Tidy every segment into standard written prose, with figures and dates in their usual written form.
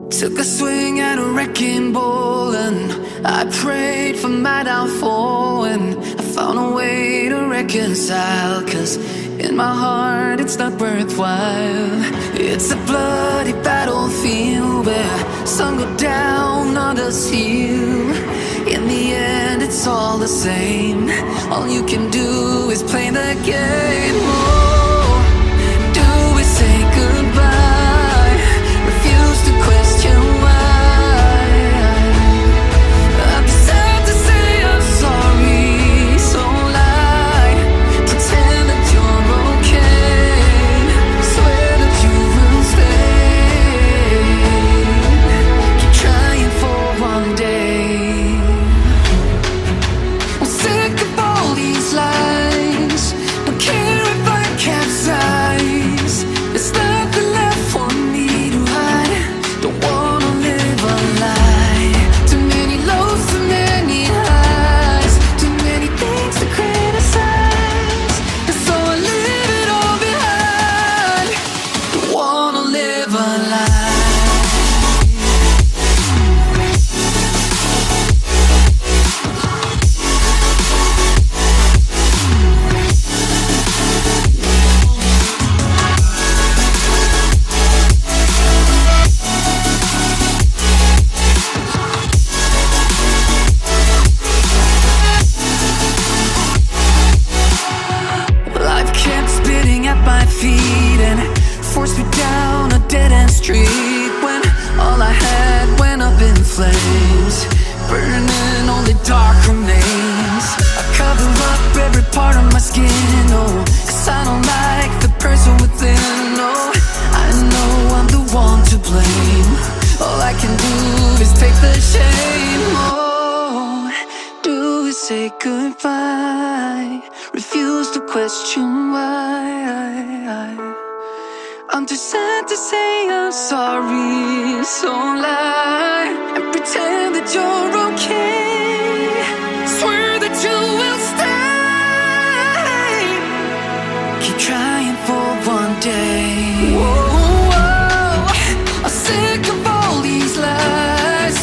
Took a swing at a wrecking ball and I prayed for my downfall, and I found a way to reconcile, 'cause in my heart it's not worthwhile. It's a bloody battlefield where some go down, others heal. In the end it's all the same. All you can do is play the game. Oh, do we say goodbye? Refuse to question why. I'm sad to say I'm sorry, so lie. Pretend that you're okay. Swear that you will stay. Keep trying for one day. I'm sick of all these lies. Don't care if I capsize. There's nothing left for me to hide. Don't wanna live a lie. Too many lows, too many highs. Too many things to criticize. And so I leave it all behind. Don't wanna live a lie. Life kept spitting at my feet and forced me down a dead-end street, when all I had went up in flames, burning only dark remains. I cover up every part of my skin, oh, 'cause I don't like the person within. Oh, I know I'm the one to blame. All I can do is take the shame. Oh, do we say goodbye? Refuse to question why. I'm too sad to say I'm sorry, so lie and pretend that you're okay. Swear that you will stay. Keep trying for one day. Whoa, I'm sick of all these lies.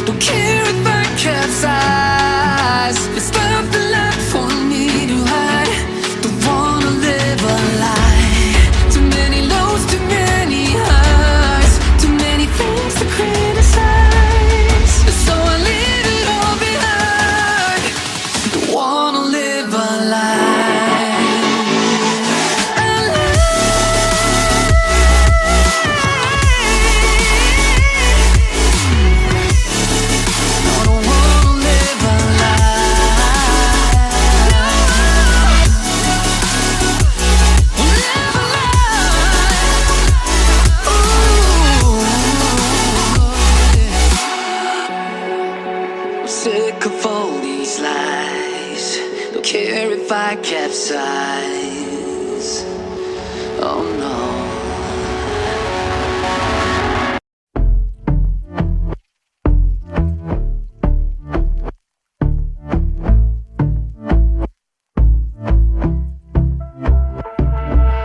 Don't care if I capsize. There's nothing left for me to hide. Don't wanna live a lie. Too many lows, too many highs. Too many things to criticize. So I leave it all behind. Don't wanna live a lie. A lie. No, don't wanna live a lie. Live a lie. Ooh. I'm sick of all these lies. Don't care if I capsize. Oh no.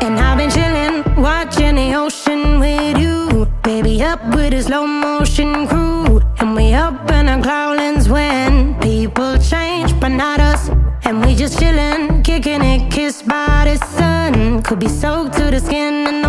And I've been chillin', watching the ocean with you. Baby, up with a slow motion crew. And we up in our cloudlands when people change, but not us. And we just chillin', kicking it, kissed by the sun. Could be soaked to the skin and